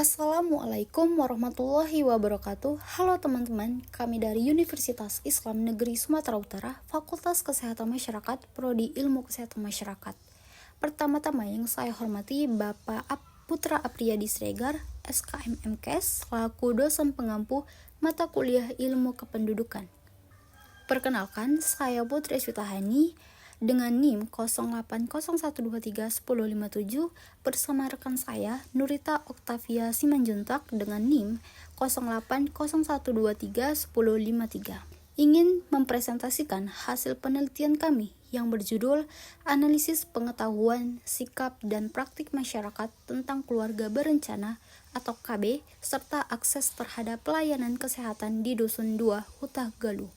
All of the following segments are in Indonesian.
Assalamualaikum warahmatullahi wabarakatuh. Halo teman-teman, kami dari Universitas Islam Negeri Sumatera Utara, Fakultas Kesehatan Masyarakat, Prodi Ilmu Kesehatan Masyarakat. Pertama-tama yang saya hormati Bapak Putra Apriyadi Sregar, SKM MKes, selaku dosen pengampu mata kuliah Ilmu Kependudukan. Perkenalkan, saya Putri Switahani dengan NIM 0801231057 bersama rekan saya Nurita Oktavia Simanjuntak dengan NIM 0801231053. Ingin mempresentasikan hasil penelitian kami yang berjudul Analisis Pengetahuan, Sikap, dan Praktik Masyarakat tentang Keluarga Berencana atau KB serta akses terhadap pelayanan kesehatan di Dusun 2, Huta Galuh.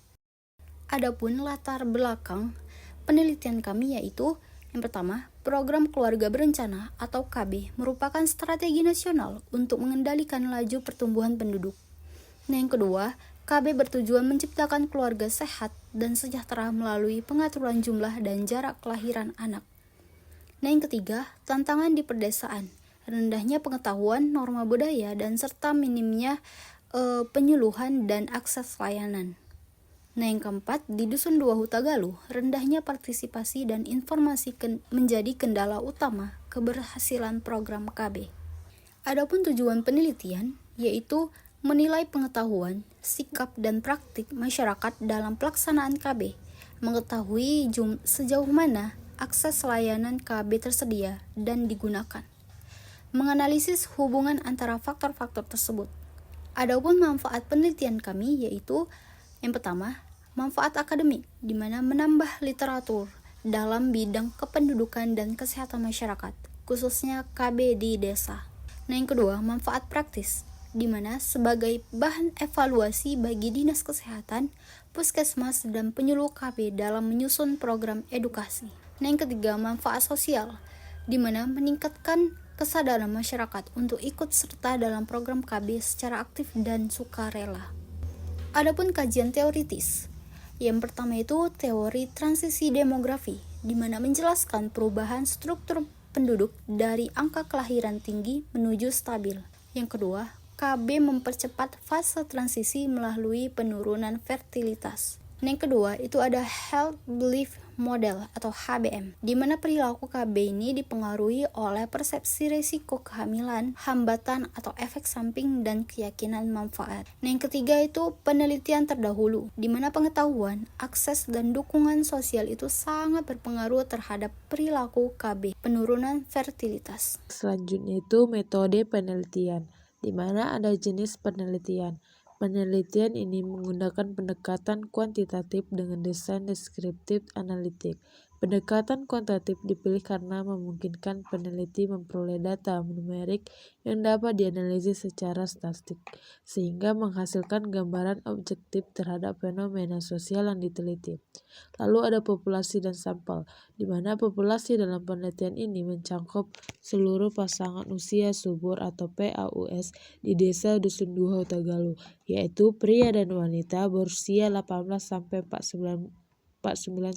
Adapun latar belakang penelitian kami yaitu yang pertama, program keluarga berencana atau KB merupakan strategi nasional untuk mengendalikan laju pertumbuhan penduduk. Nah, yang kedua, KB bertujuan menciptakan keluarga sehat dan sejahtera melalui pengaturan jumlah dan jarak kelahiran anak. Nah, yang ketiga, tantangan di pedesaan, rendahnya pengetahuan, norma budaya, dan serta minimnya penyuluhan dan akses layanan. Nah, yang keempat, di Dusun 2 Huta Galuh, rendahnya partisipasi dan informasi menjadi kendala utama keberhasilan program KB. Adapun tujuan penelitian yaitu menilai pengetahuan, sikap, dan praktik masyarakat dalam pelaksanaan KB, mengetahui sejauh mana akses layanan KB tersedia dan digunakan, menganalisis hubungan antara faktor-faktor tersebut. Adapun manfaat penelitian kami yaitu yang pertama, manfaat akademik, di mana menambah literatur dalam bidang kependudukan dan kesehatan masyarakat, khususnya KB di desa. Nah, yang kedua, manfaat praktis, di mana sebagai bahan evaluasi bagi dinas kesehatan, puskesmas, dan penyuluh KB dalam menyusun program edukasi. Nah, yang ketiga, manfaat sosial, di mana meningkatkan kesadaran masyarakat untuk ikut serta dalam program KB secara aktif dan sukarela. Adapun kajian teoritis, yang pertama itu teori transisi demografi, di mana menjelaskan perubahan struktur penduduk dari angka kelahiran tinggi menuju stabil. Yang kedua, KB mempercepat fase transisi melalui penurunan fertilitas. Yang kedua, itu ada Health Belief Model atau HBM, di mana perilaku KB ini dipengaruhi oleh persepsi risiko kehamilan, hambatan atau efek samping, dan keyakinan manfaat. Yang ketiga itu penelitian terdahulu, di mana pengetahuan, akses, dan dukungan sosial itu sangat berpengaruh terhadap perilaku KB, penurunan fertilitas. Selanjutnya itu metode penelitian, di mana ada jenis penelitian. Penelitian ini menggunakan pendekatan kuantitatif dengan desain deskriptif analitik. Pendekatan kuantitatif dipilih karena memungkinkan peneliti memperoleh data numerik yang dapat dianalisis secara statistik, sehingga menghasilkan gambaran objektif terhadap fenomena sosial yang diteliti. Lalu ada populasi dan sampel, di mana populasi dalam penelitian ini mencakup seluruh pasangan usia subur atau PAUS di desa Dusun 2 Huta Galuh, yaitu pria dan wanita berusia 18-49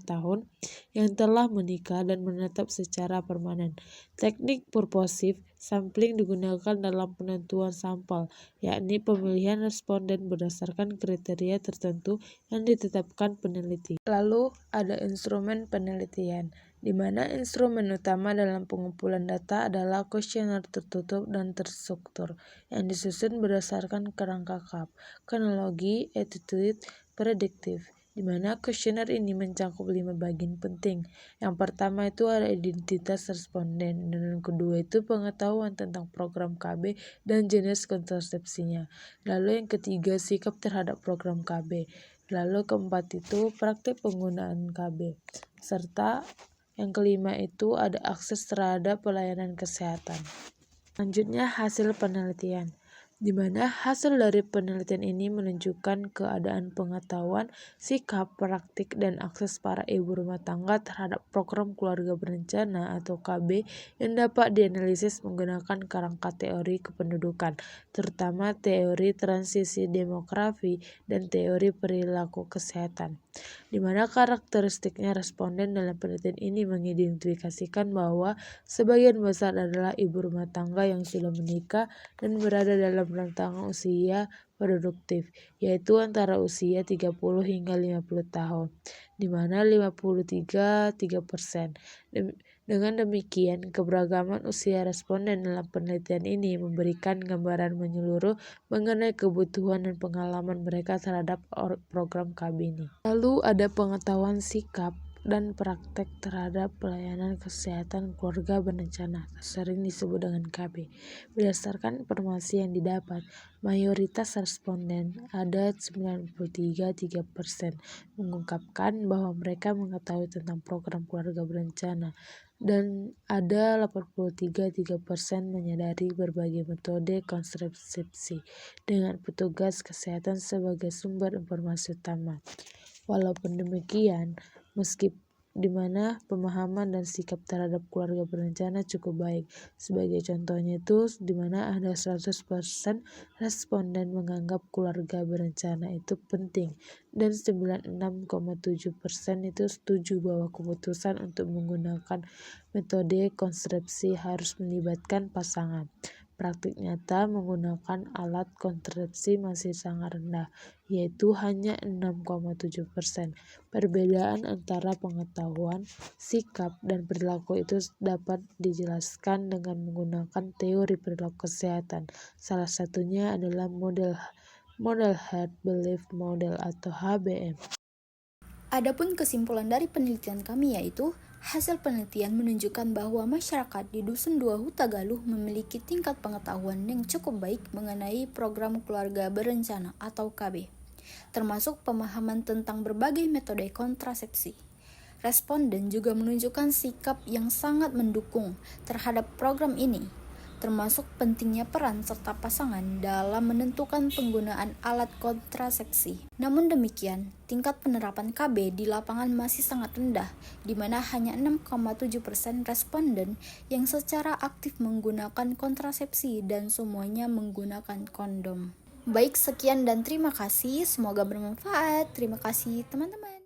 tahun yang telah menikah dan menetap secara permanen. Teknik purposif sampling digunakan dalam penentuan sampel, yakni pemilihan responden berdasarkan kriteria tertentu yang ditetapkan peneliti. Lalu ada instrumen penelitian, di mana instrumen utama dalam pengumpulan data adalah kuesioner tertutup dan terstruktur yang disusun berdasarkan kerangka KAP, kronologi, attitude, prediktif, di mana kuesioner ini mencakup 5 bagian penting. Yang pertama itu ada identitas responden, dan yang kedua itu pengetahuan tentang program KB dan jenis kontrasepsinya. Lalu yang ketiga sikap terhadap program KB. Lalu keempat itu praktik penggunaan KB. Serta yang kelima itu ada akses terhadap pelayanan kesehatan. Selanjutnya hasil penelitian. di mana hasil dari penelitian ini menunjukkan keadaan pengetahuan, sikap, praktik, dan akses para ibu rumah tangga terhadap program keluarga berencana atau KB yang dapat dianalisis menggunakan kerangka teori kependudukan, terutama teori transisi demografi dan teori perilaku kesehatan, di mana karakteristiknya responden dalam penelitian ini mengidentifikasikan bahwa sebagian besar adalah ibu rumah tangga yang sudah menikah dan berada dalam rentang usia produktif, yaitu antara usia 30 hingga 50 tahun, di mana 53,3%. Dengan demikian, keberagaman usia responden dalam penelitian ini memberikan gambaran menyeluruh mengenai kebutuhan dan pengalaman mereka terhadap program KB ini. Lalu ada pengetahuan sikap dan praktek terhadap pelayanan kesehatan keluarga berencana, sering disebut dengan KB. Berdasarkan informasi yang didapat, mayoritas responden, ada 93,3%, mengungkapkan bahwa mereka mengetahui tentang program keluarga berencana, dan ada 83,3% menyadari berbagai metode kontrasepsi dengan petugas kesehatan sebagai sumber informasi utama. Walaupun demikian, meski di mana pemahaman dan sikap terhadap keluarga berencana cukup baik. Sebagai contohnya itu, di mana ada 100% responden menganggap keluarga berencana itu penting, dan 96,7% itu setuju bahwa keputusan untuk menggunakan metode kontrasepsi harus melibatkan pasangan. Praktik nyata menggunakan alat kontrasepsi masih sangat rendah, yaitu hanya 6,7%. Perbedaan antara pengetahuan, sikap, dan perilaku itu dapat dijelaskan dengan menggunakan teori perilaku kesehatan. Salah satunya adalah model Heart Belief Model atau HBM. Adapun kesimpulan dari penelitian kami yaitu, hasil penelitian menunjukkan bahwa masyarakat di Dusun 2 Huta Galuh memiliki tingkat pengetahuan yang cukup baik mengenai program keluarga berencana atau KB, termasuk pemahaman tentang berbagai metode kontrasepsi. Responden juga menunjukkan sikap yang sangat mendukung terhadap program ini, termasuk pentingnya peran serta pasangan dalam menentukan penggunaan alat kontrasepsi. Namun demikian, tingkat penerapan KB di lapangan masih sangat rendah, di mana hanya 6,7% responden yang secara aktif menggunakan kontrasepsi dan semuanya menggunakan kondom. Baik, sekian dan terima kasih. Semoga bermanfaat. Terima kasih teman-teman.